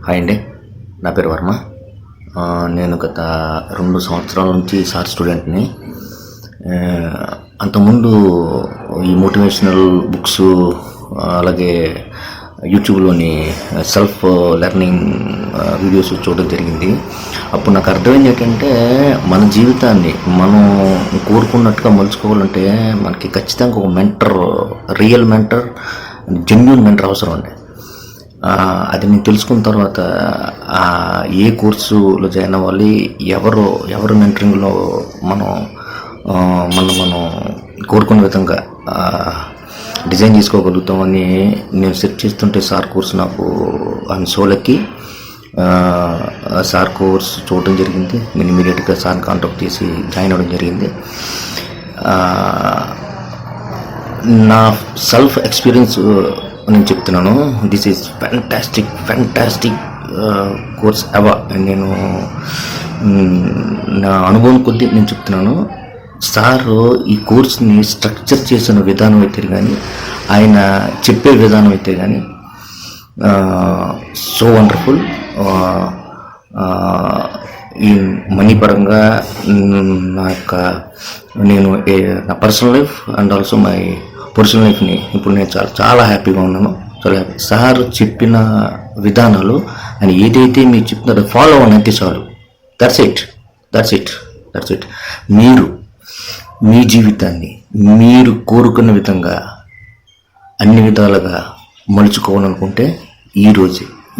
Hi అండి, నా పేరు వర్మ. నేను గత 2 సంవత్సరాల నుంచి సార్ స్టూడెంట్ని. అంతకుముందు ఈ మోటివేషనల్ బుక్స్, అలాగే యూట్యూబ్లోని సెల్ఫ్ లెర్నింగ్ వీడియోస్ చూడడం జరిగింది. అప్పుడు నాకు అర్థమైంది ఏంటంటే, మన జీవితాన్ని మనం కోరుకున్నట్టుగా మలుచుకోవాలంటే మనకి ఖచ్చితంగా ఒక mentor, real mentor, genuine mentor అవసరం అండి. అది నేను తెలుసుకున్న తర్వాత ఏ కోర్సులో జాయిన్ అవ్వాలి, ఎవరు మెంటరింగ్లో మనం కోరుకున్న విధంగా డిజైన్ చేసుకోగలుగుతామని నేను సెర్చ్ చేస్తుంటే సార్ కోర్సు నాకు సోలకి సార్ కోర్స్ చూడడం జరిగింది. నేను ఇమీడియట్గా సార్ని కాంటాక్ట్ చేసి జాయిన్ అవ్వడం జరిగింది. నా సెల్ఫ్ ఎక్స్పీరియన్స్ నేను చెప్తున్నాను. This is fantastic course ever. నేను నా అనుభవం కొద్దీ నేను చెప్తున్నాను. సార్ ఈ కోర్స్ని స్ట్రక్చర్ చేసిన విధానం అయితే కానీ, ఆయన చెప్పే విధానం అయితే కానీ సో వండర్ఫుల్. ఈ మనీ పరంగా నేను నా personal life and also my personal లైఫ్ని ఇప్పుడు నేను చాలా హ్యాపీగా ఉన్నాను. చాలా హ్యాపీ. సార్ చెప్పిన విధానాలు, ఆయన ఏదైతే మీరు చెప్తున్నారో ఫాలో అవ్వండి, చాలు. That's it. మీరు మీ జీవితాన్ని మీరు కోరుకున్న విధంగా అన్ని విధాలుగా మలుచుకోవాలనుకుంటే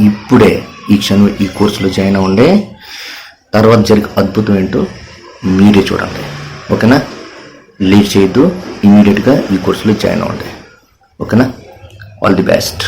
ఇప్పుడే ఈ క్షణం ఈ కోర్సులో జాయిన్ అవ్వండి. తర్వాత జరిగే అద్భుతం ఏంటో మీరే చూడండి. ఓకేనా? లేట్ చేయొద్దు, ఇమీడియట్గా ఈ కోర్సులో జాయిన్ అవ్వండి. ఓకేనా? All the best.